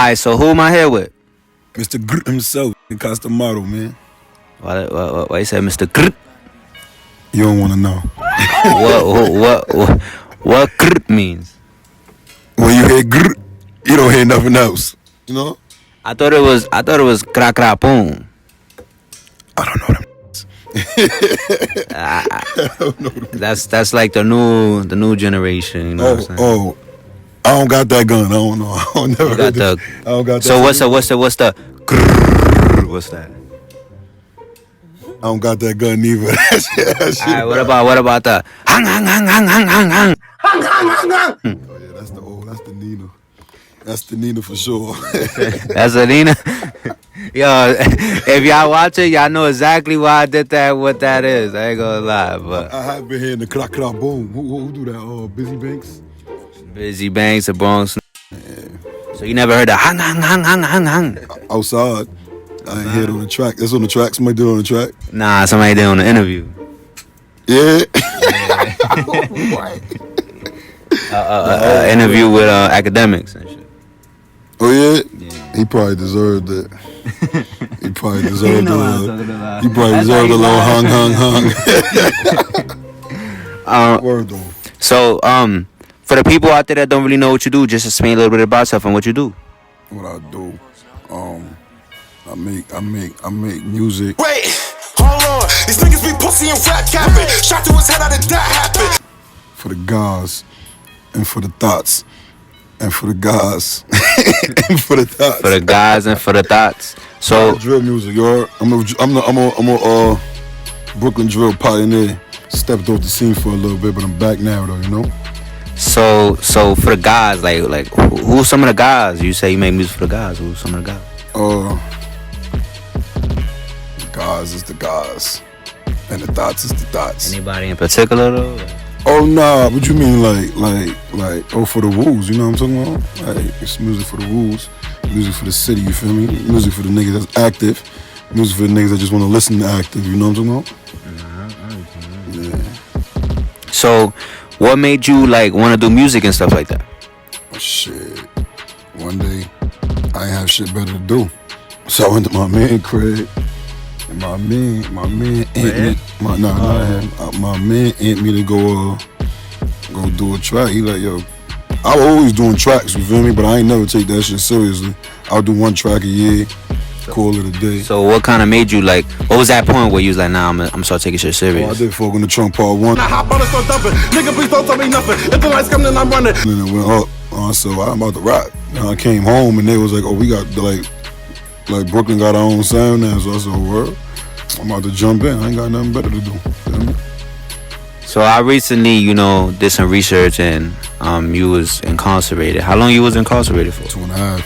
Alright, so who am I here with? Mr. Gr himself in Costamado, man. Why you say Mr. Grr? You don't want to know. What grr means? When you hear Gr, you don't hear nothing else. You know? I thought it was kra kra boom. I don't know them. I don't know them. That's like the new generation. You know what I'm saying? I don't got that gun. I don't know. I don't never got that. I don't got that. So what's the grrr, what's that? I don't got that gun neither. Alright, what about the hang? Oh yeah, that's the Nina. That's the Nina for sure. That's the Nina. Yo, if y'all watch it, y'all know exactly why I did that. What that is, I ain't gonna lie. But I have been hearing the clap clap boom. Who do that? Busy Banks. Busy Banks, the Bronx. Yeah. So you never heard the hang? Outside. I ain't hear it on the track. That's on the track. Somebody did it on the track. Nah, somebody did on the interview. Yeah. Interview with academics and shit. Oh yeah? He probably deserved it. He probably deserved it. He probably deserved a little hung. Word though. So for the people out there that don't really know what you do, just explain a little bit about yourself and what you do. What I do, I make music. Wait, hold on. These niggas be pussy and rap capping. Shot to his head, how did that happen? For the guys, and for the thoughts, and for the guys, and for the thoughts. For the guys and for the thoughts. So drill music, yo. I'm a Brooklyn drill pioneer. Stepped off the scene for a little bit, but I'm back now, though. You know. So for the guys, like who's some of the guys? You say you make music for the guys. Who's some of the guys? The guys is the guys, and the thoughts is the thoughts. Anybody in particular though? Oh nah, what you mean like for the rules? You know what I'm talking about? Like it's music for the rules, music for the city. You feel me? Music for the niggas that's active, music for the niggas that just want to listen to active. You know what I'm talking about? Yeah. So, what made you like want to do music and stuff like that? Oh, shit. One day, I ain't have shit better to do, so I went to my man Craig, and my man amped my man amped me to go do a track. He like, yo, I was always doing tracks, you feel me? But I ain't never take that shit seriously. I'll do one track a year, call it a day. So what kind of made you like? What was that point where you was like, nah, I'm start taking shit serious? I did Folk in the Trunk Part 1. I hop on and start dumping. Nigga, please don't tell me nothing. If the lights come, then I'm running. And then it went up. So I'm about to rock. And I came home and they was like, oh, we got like Brooklyn got our own sound now. So I said, word, I'm about to jump in. I ain't got nothing better to do. You know what I mean? So I recently, did some research and you was incarcerated. How long you was incarcerated for? 2.5.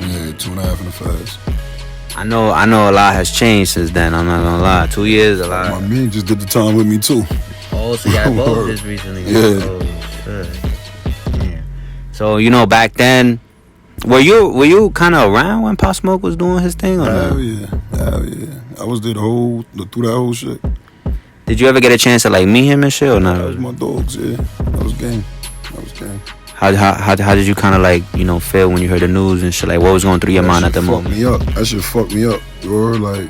Yeah, 2.5 in the fast. I know a lot has changed since then. I'm not gonna lie. 2 years, a lot. My man just did the time with me too. Oh, so y'all both just recently. Yeah. Oh shit. Yeah. So back then, were you kind of around when Pop Smoke was doing his thing or Hell yeah. I was there through that whole shit. Did you ever get a chance to like meet him and shit or not? That was my dogs, yeah. That was game. How did you kind of like feel when you heard the news and shit? Like what was going through your mind at the moment? That shit fucked me up. Or like,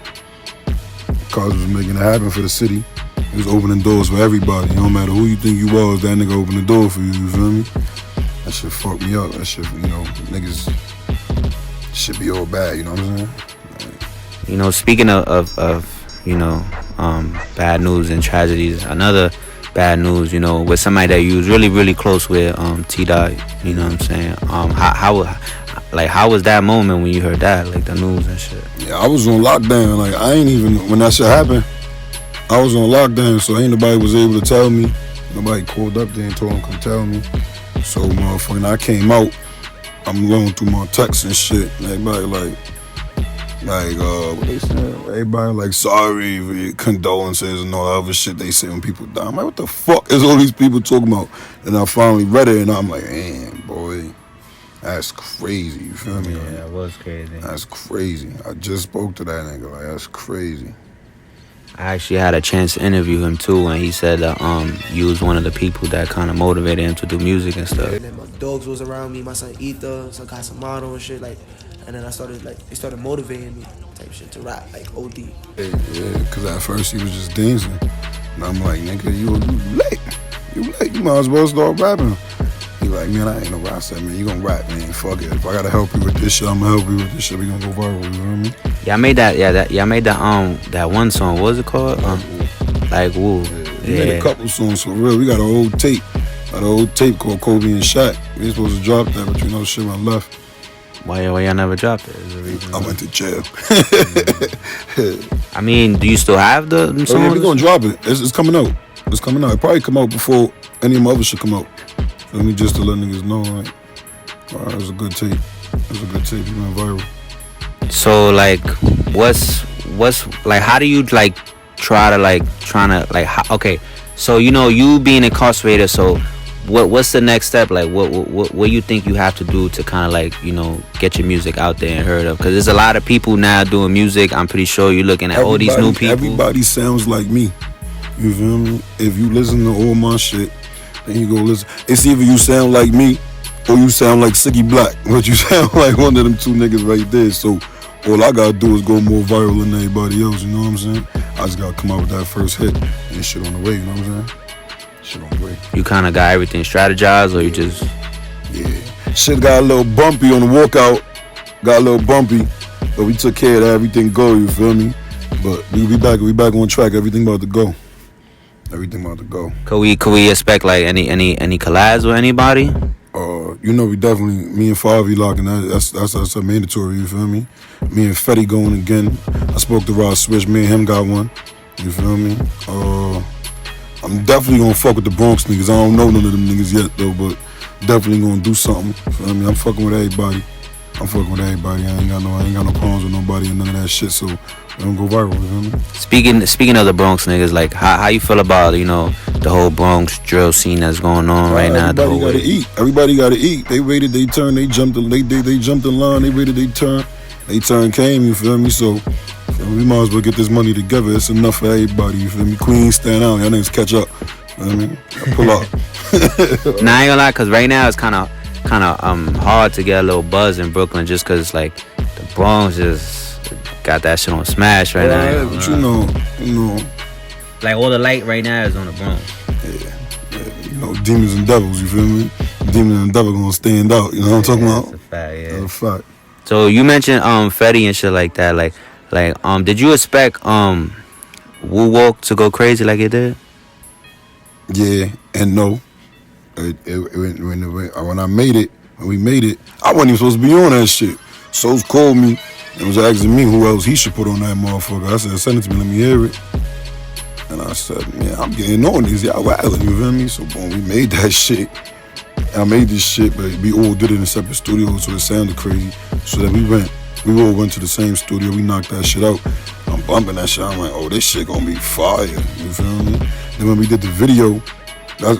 cause was making it happen for the city. He was opening doors for everybody. No matter who you think you was, that nigga opened the door for you. You feel me? That shit fucked me up. That shit, niggas should be all bad. You know what I'm saying? Like, speaking of bad news and tragedies, another bad news, with somebody that you was really, really close with, T-Dot, you know what I'm saying? How was that moment when you heard that, like the news and shit? Yeah, I was on lockdown. Like, when that shit happened, I was on lockdown, so ain't nobody was able to tell me. Nobody called up there and told him come tell me. So, motherfucking, I came out, I'm going through my texts and shit, and everybody what they say? Everybody like sorry for your condolences and all that other shit they say when people die. I'm like, what the fuck is all these people talking about? And I finally read it and I'm like, damn, boy, that's crazy. You feel me? Yeah, that was crazy. That's crazy. I just spoke to that nigga. Like, that's crazy. I actually had a chance to interview him too, and he said that you was one of the people that kind of motivated him to do music and stuff. And then my dogs was around me, my son Ether, son Costamado and shit, like, and then I started, like, they started motivating me type shit to rap, like OD. Yeah, because at first he was just dancing. And I'm like, nigga, you late. You might as well start rapping. He like, man, I ain't no rap. I said, man, you gonna rap, man. Fuck it. If I gotta help you with this shit, I'm gonna help you with this shit. We gonna go viral, you know what I mean? Yeah, I made that. Yeah, I made that one song. What was it called? Like Woo. We made a couple songs for real. We got an old tape. Called Kobe and Shaq. We ain't supposed to drop that, but you know, shit went left. Why y'all never dropped it? Is there a reason I why? went to jail. I mean, do you still have the songs? Oh, yeah, we gonna drop it. It's coming out. It's coming out. It probably come out before any of my others should come out. Let me just to let niggas know, like, it was a good tape. It was a good tape. It went viral. So like, what's like? How do you like okay? So you know, you being incarcerated. So what's the next step? Like, what you think you have to do to kind of like, you know, get your music out there and heard of? Because there's a lot of people now doing music. I'm pretty sure you're looking at all these new people. Everybody sounds like me. You feel me? If you listen to all my shit, then you go listen. It's either you sound like me or you sound like Siggy Black, but you sound like one of them two niggas right there. So all I gotta do is go more viral than everybody else, you know what I'm saying? I just gotta come out with that first hit and shit on the way, you know what I'm saying? Shit on the way. You kind of got everything strategized, or you just... Yeah. Shit got a little bumpy on the walkout. Got a little bumpy, but we took care of that. Everything go, you feel me? But we back on track. Everything about to go. Everything about to go. Could we expect like any collabs with anybody? You know, we definitely, me and Favi locking that's a mandatory, you feel me? Me and Fetty going again. I spoke to Rod Switch, me and him got one, you feel me? I'm definitely gonna fuck with the Bronx niggas. I don't know none of them niggas yet though, but definitely gonna do something, you feel me? I'm fucking with everybody. I ain't got no problems with nobody and none of that shit, so we don't go viral, you feel me? Speaking of the Bronx niggas, like how you feel about, you know, the whole Bronx drill scene that's going on right now? Everybody gotta eat. They waited their turn, they jumped in line, they waited their turn. Their turn came, you feel me? So we might as well get this money together. It's enough for everybody, you feel me? Queens stand out, y'all niggas catch up. You know what I mean? Pull up. Nah, I ain't gonna lie, cause right now it's kinda hard to get a little buzz in Brooklyn, just cause like the Bronx just got that shit on smash right now. Yeah, but you know, like all the light right now is on the Bronx. Yeah, you know, demons and devils, you feel me? Demons and devils gonna stand out, you know what I'm talking about? That's a fact, yeah. That's a fact. So you mentioned Fetty and shit like that, like did you expect Woo Walk to go crazy like it did? Yeah and no. When we made it, I wasn't even supposed to be on that shit. Sos called me and was asking me who else he should put on that motherfucker. I said, send it to me, let me hear it. And I said, man, I'm getting on this, y'all wildin', you feel me? So boom, we made that shit. I made this shit, but we all did it in separate studios, so it sounded crazy. So then we all went to the same studio, we knocked that shit out. I'm bumping that shit, I'm like, oh, this shit gonna be fire, you feel me? Then when we did the video, and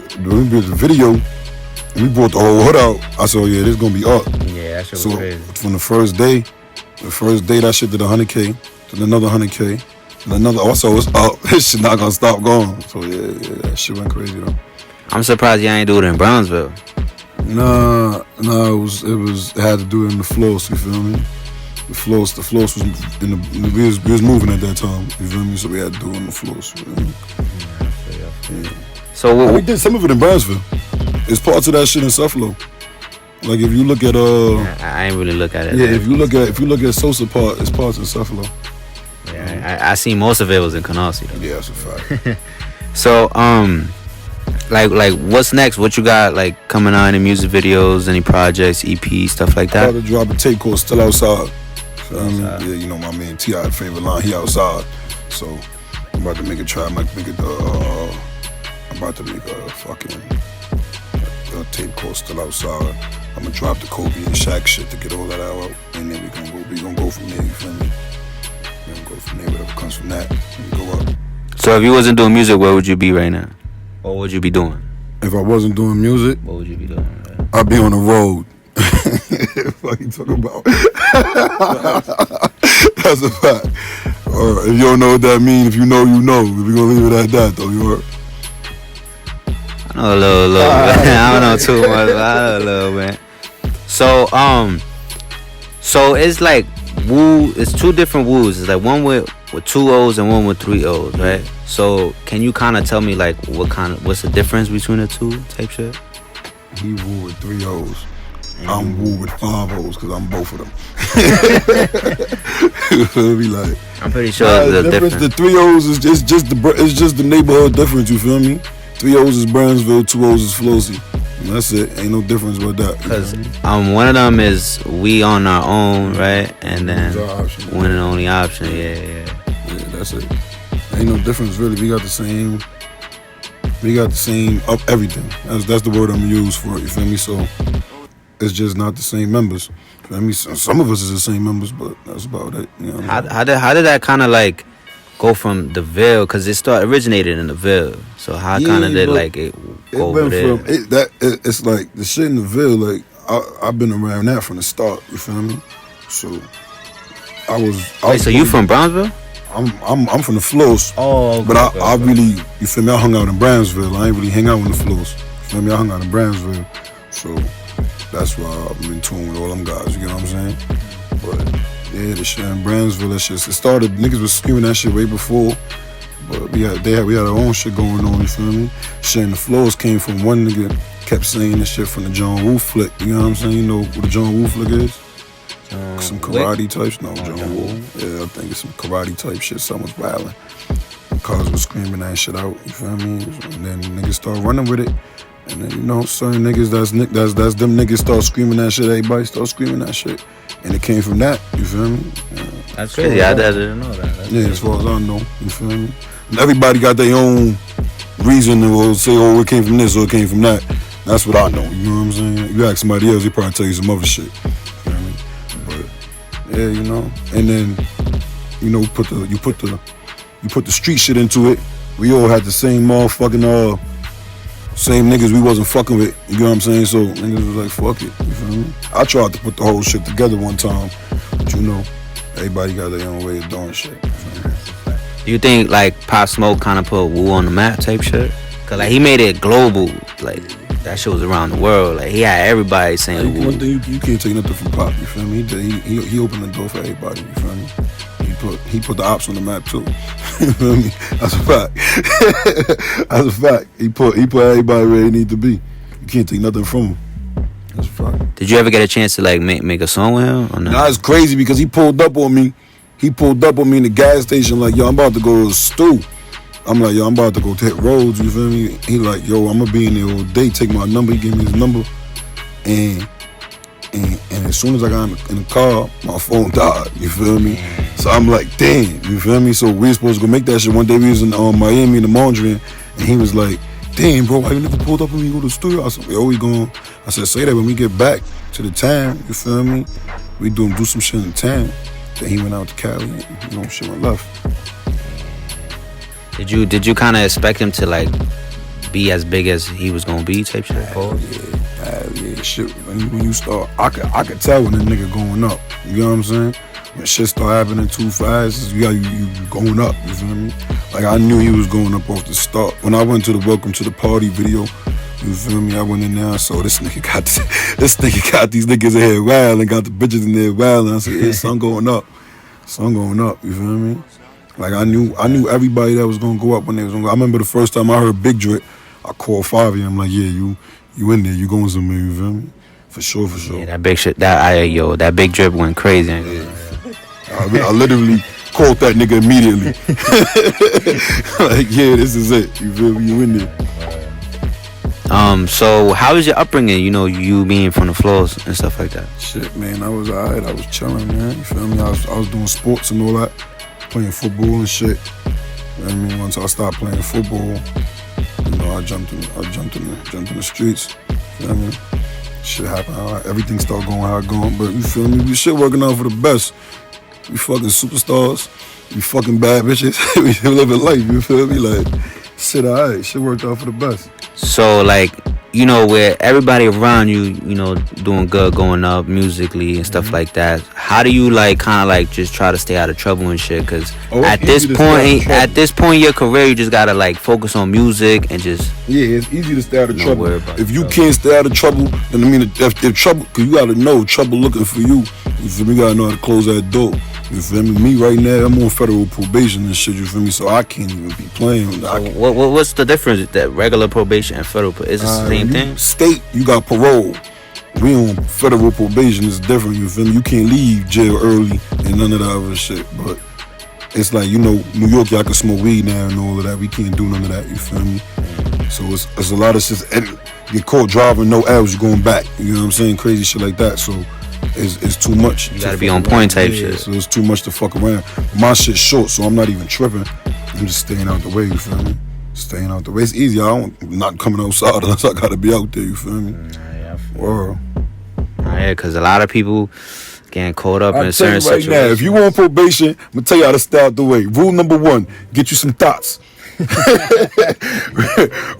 we brought the whole hood out, I said, oh yeah, this gonna be up. Yeah, that shit was crazy. From the first day that shit did 100K, then another 100K, and another, also it's up. This shit not gonna stop going. So yeah, that shit went crazy though. I'm surprised y'all ain't do it in Brownsville. Nah, it had to do it in the floors, you feel me? The floors was we was moving at that time, you feel me? So we had to do it on the floors, you feel me? Yeah. So we did some of it in Brownsville. It's parts of that shit in Suffalo. Like if you look at I ain't really look at it. Yeah, if you look at Sosa part, it's parts in Suffalo. Yeah, I seen most of it was in Canarsie though. Yeah, that's a fact. So like what's next? What you got like coming on in music videos, any projects, EP, stuff like that? I'm about to drop a tape called Still Outside. Yeah, you know my man T.I. favorite line, he outside. So I'm about to make a try, I'm about to make a fucking tape called Still Outside. I'm gonna drop the Kobe and Shaq shit to get all that out, and then we gonna go from there, you feel me? We gonna go from there, whatever comes from that, and go up. So if you wasn't doing music, where would you be right now? What would you be doing? If I wasn't doing music, what would you be doing? Right? I'd be on the road. What you talking about? That's a fact. Or if you don't know what that means, if you know, you know. We're gonna leave it at that, though. You heard? I know a little bit. I don't know too much, but I know a little bit. So it's like woo. It's two different woos. It's like one with 2 O's and one with 3 O's, right? So can you kind of tell me like what's the difference between the two type shit? He woo with 3 O's. I'm woo with 5 O's because I'm both of them. You feel me? Like, I'm pretty sure the the difference. The 3 O's is just the neighborhood difference. You feel me? 3 O's is Brownsville, 2 O's is Flossie. And that's it. Ain't no difference with that. Cause one of them is we on our own, right? And then one and only option. Yeah. Yeah, that's it. Ain't no difference really. We got the same of everything. That's the word I'm gonna use for it. You feel me? So it's just not the same members. You feel me? Some of us is the same members, but that's about it. You know what How did that kind of like go from the Ville? Cause it originated in the Ville. So how kind of did like it go over there? It's like the shit in the Ville. Like I've been around that from the start. You feel me? So I was. Wait, so you from Brownsville? I'm from the Flows. Oh, okay, but I really, you feel me? I hung out in Brownsville. I ain't really hang out in the Flows. You feel me? I hung out in Brownsville. So that's why I'm in tune with all them guys. You get what I'm saying? But yeah, the shit in Brownsville, that shit. It started. Niggas was screaming that shit way before. But we had our own shit going on. You feel me? Shit in the Flows came from one nigga kept saying this shit from the John Woo flick. You know what I'm saying? You know what the John Woo flick is? Some karate type shit. No, John Woo. Yeah, I think it's some karate type shit. Someone's wilding. Cars was screaming that shit out. You feel me? And then niggas start running with it. And then, you know, certain niggas, that's them niggas start screaming that shit. Everybody start screaming that shit. And it came from that. You feel me? Yeah. That's crazy. I didn't know that. That's crazy. As far as I know. You feel me? And everybody got their own reason to say, oh, it came from this or it came from that. That's what I know. You know what I'm saying? You ask somebody else, they probably tell you some other shit. Yeah, you know, and then, you know, you put the street shit into it. We all had the same motherfucking same niggas we wasn't fucking with. You know what I'm saying? So niggas was like, fuck it. You feel me? I tried to put the whole shit together one time, but you know, everybody got their own way of doing shit. Do you think like Pop Smoke kind of put Woo on the map type shit? Cause like he made it global, like. That shit was around the world. Like he had everybody saying. Like, one thing you can't take nothing from Pop. You feel me? He opened the door for everybody. You feel me? He put the ops on the map too. You feel me? That's a fact. That's a fact. He put everybody where they need to be. You can't take nothing from him. That's a fact. Did you ever get a chance to like make a song with him or not? Nah, it's crazy because he pulled up on me. He pulled up on me in the gas station like, yo, I'm about to go to the stew. I'm like, yo, I'm about to go hit roads, you feel me? He like, yo, I'm gonna be in there all day, take my number. He gave me his number. And as soon as I got in the car, my phone died, you feel me? So I'm like, damn, you feel me? So we were supposed to go make that shit. One day we was in Miami in the Mondrian, and he was like, damn, bro, why you never pulled up when we go to the studio? I said, yo, we going. I said, say that when we get back to the town, you feel me? We do some shit in the town. Then he went out to Cali and, you know, shit went left. Did you kind of expect him to like be as big as he was gonna be type shit? Yeah, shit. When you start, I could tell when a nigga going up. You know what I'm saying? When shit start happening too fast, you going up. You feel me? Like I knew he was going up off the start. When I went to the Welcome to the Party video, you feel me? I went in there, I saw this nigga got these niggas in here wild and got the bitches in there wild. And I said, yeah, son going up. Son going up. You feel me? Like I knew everybody that was gonna go up when they was gonna go. I remember the first time I heard Big Drip, I called Favi. I'm like, yeah, you in there, you going somewhere, you feel me? For sure. Yeah, that big shit, that Big Drip went crazy. Yeah. I literally called that nigga immediately. Like, yeah, this is it. You feel me? You in there. So how was your upbringing? You know, you being from the Flows and stuff like that. Shit, man, I was alright. I was chilling, man. You feel me? I was doing sports and all that. Playing football and shit. You know what I mean? Once I stopped playing football, you know, I jumped in the streets. You know what I mean? Shit happened. Everything started going how it going. But you feel me? We shit working out for the best. We fucking superstars. We fucking bad bitches. We living life. You feel me? Like, shit alright. Shit worked out for the best. So like, you know, where everybody around you, you know, doing good, going up musically and stuff like that. How do you like kind of like just try to stay out of trouble and shit? Because at this point in your career, you just gotta like focus on music and just it's easy to stay out of trouble. If you trouble. can't stay out of trouble, then I mean, if trouble, cause you gotta know trouble looking for you. You feel me? You gotta know how to close that door. You feel me? Me right now, I'm on federal probation and shit. You feel me? So I can't even be playing. What's the difference? That regular probation and federal? Is it the same thing? State, you got parole. We on federal probation. It's different. You feel me? You can't leave jail early and none of that other shit. But it's like, you know, New York, y'all can smoke weed now and all of that. We can't do none of that. You feel me? So it's a lot of shit. Get caught driving no L's, you going back. You know what I'm saying? Crazy shit like that. So it's too much. You gotta be on point type shit. So it's too much to fuck around. My shit's short, so I'm not even tripping. I'm just staying out the way. You feel me? Staying out the way. It's easy. I'm not coming outside unless I gotta be out there. You feel me? World. Yeah, because a lot of people getting caught up in certain situations. Now, if you on probation, I'm gonna tell you how to stay out the way. Rule number 1, get you some thoughts.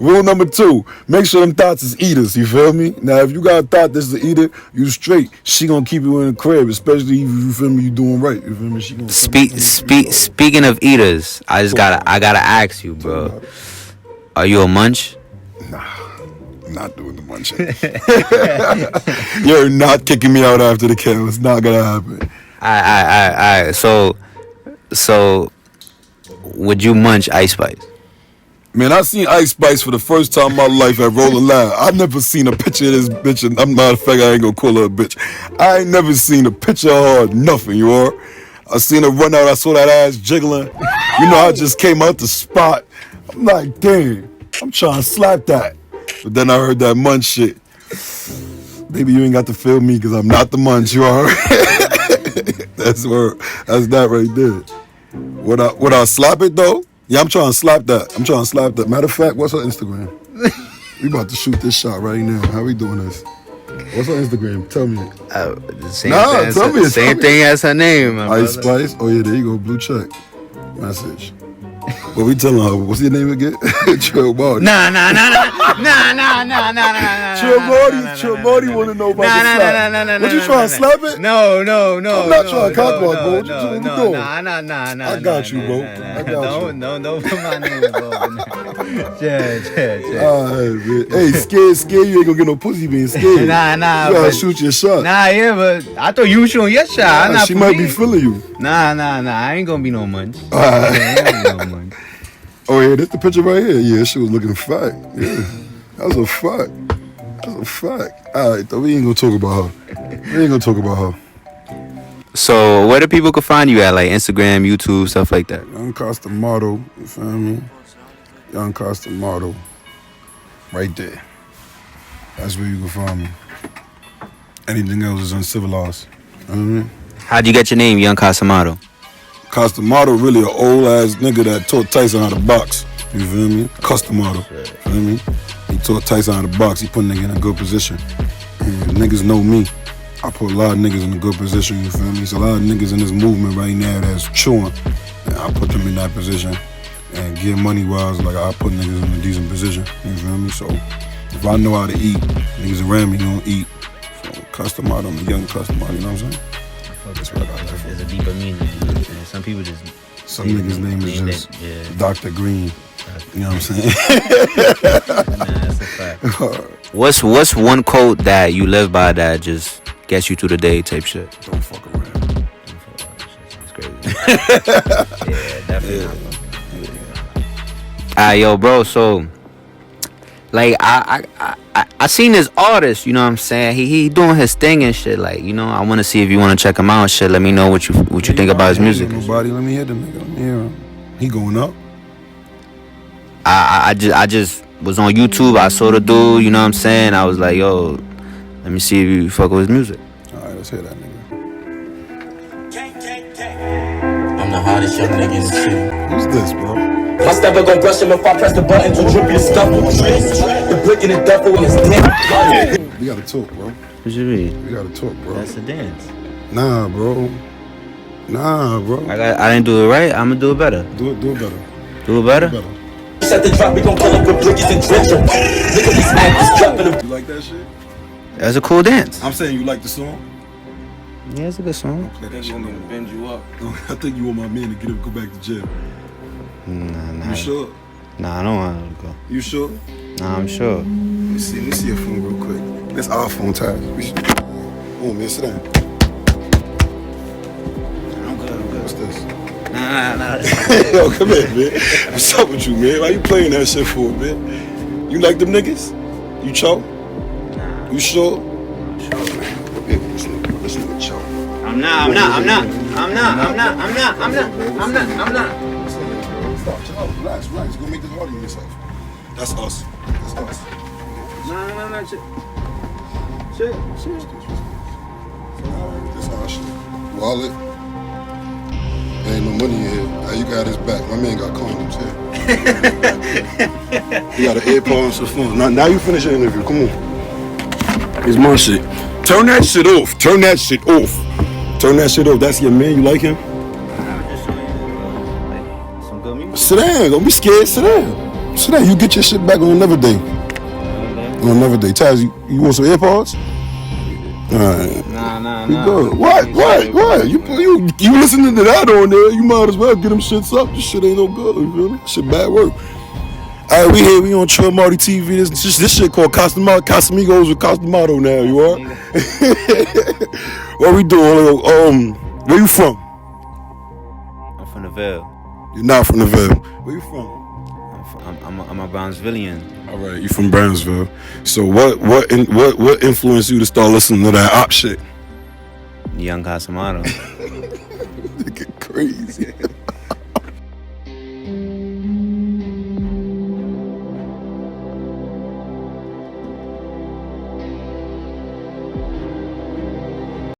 Rule number 2, make sure them thoughts is eaters. You feel me? Now, if you got a thought that's an eater, you straight. She gonna keep you in the crib, especially if you feel me, you doing right. You feel me? She gonna Speaking of eaters, I gotta ask you, bro. Are you a munch? Nah. I'm not doing the munching. You're not kicking me out after the kill. It's not gonna happen. Alright. So, would you munch Ice Spice? Man, I seen Ice Spice for the first time in my life at Rolling Loud. I never seen a picture of this bitch, and I'm matter of fact, I ain't gonna call her a bitch. I ain't never seen a picture of her, nothing, you are. I seen her run out, I saw that ass jiggling. You know, I just came out the spot. I'm like, damn, I'm trying to slap that. But then I heard that munch shit. Baby, you ain't got to feel me because I'm not the munch, you are. That's that right there. Would I slap it though? Yeah, I'm trying to slap that. Matter of fact, what's her Instagram? We about to shoot this shot right now. How we doing this? What's her Instagram? Tell me. Same thing as her name. Ice Spice. Oh yeah, there you go. Blue check. Message. What we telling her? What's your name again? Trill Marty. Nah. Trill Marty want to know about the slap. What you trying to slap it? No. I'm not trying to cock block, bro. What you doing? Nah. I got you, bro. I got you. Don't put my name involved. Hey, scared. You ain't gonna get no pussy being scared. Nah. You gotta shoot your shot. Nah, yeah, but I thought you were shooting your shot. She might be feeling you. Nah. I ain't gonna be no munch. Oh yeah, this the picture right here. Yeah, she was looking fat. Yeah, that was a fact. All right, though, we ain't gonna talk about her. So where do people can find you at, like Instagram, YouTube, stuff like that? Young Costamado, you feel me? Young Costamado, right there. That's where you can find me. Anything else is uncivilized. You know what I mean? How'd you get your name, Young Costamado? Costamado really an old ass nigga that taught Tyson how to box. You feel me? Costamado. Feel me? He taught Tyson how to box. He put nigga in a good position. And niggas know me. I put a lot of niggas in a good position. You feel me? There's a lot of niggas in this movement right now that's chewing. And I put them in that position. And get money wise, like I put niggas in a decent position. You feel me? So if I know how to eat, niggas around me gonna eat. So Costamado, I'm a young Costamado. You know what I'm saying? That's what I got. There's a deeper meaning. Some people just. Some niggas' name is just Dr. Green. You know what I'm saying? That's a fact. What's one quote that you live by that just gets you through the day type shit? Don't fuck around. That's crazy. Yeah, definitely. Yo, bro. So, like, I seen this artist, you know what I'm saying? He doing his thing and shit. Like, you know, I want to see if you want to check him out and shit. Let me know what you think about his music. Nobody, let me hear the nigga. Let me hear him. He going up. I just was on YouTube. I saw the dude, you know what I'm saying? I was like, yo, let me see if you fuck with his music. All right, let's hear that nigga. I'm the hottest young nigga in the city. Who's this, bro? My stepper gon' brush him if I press the button to drip your scuffle. The brick in the duffel in his dick. We gotta talk, bro. What you mean? We gotta talk, bro. That's a dance. Nah, bro. I didn't do it right. I'm gonna do it better. Do it better. Do it better? At the drop, we gon' pull up with blickies and drench 'em. Look at these actors dropping them. You like that shit? That's a cool dance. I'm saying you like the song? Yeah, it's a good song. Play that shit. Want me to bend you up? I think you want my man to get up and go back to jail. Nah. You sure? Nah, I don't want him to go. You sure? Nah, I'm sure. Let me see your phone real quick. That's our phone, Ty. Oh, man, sit down. I'm good. What's this? Nah. Yo, come here, man. What's up with you, man? Why you playing that shit for, man? You like them niggas? You choke? You sure? Listen to choke. I'm not. Stop, chill out, relax. You're gonna make this hard on yourself. That's us. Nah, shit. That's our shit. Wallet. There ain't no money in here. You got his back. My man got condoms here. He got an AirPod and some phone. Now you finish your interview. Come on. It's my shit. Turn that shit off. That's your man. You like him? Some good music. Sit down. Don't be scared. Sit down. You get your shit back on another day. Taz, you want some AirPods? All right. Nah. You good. What? You listening to that on there? You might as well get them shits up. This shit ain't no good. You feel me? Shit bad work. All right, we here. We on Trill Marty TV. This shit called Costamado. Casamigos with Costamado now. You are? What we doing? Where you from? I'm from the Ville. You're not from the Ville. Where you from? I'm a Brownsvillian. All right, you from Brownsville. So what influenced you to start listening to that op shit? Young Costamado. Nigga crazy.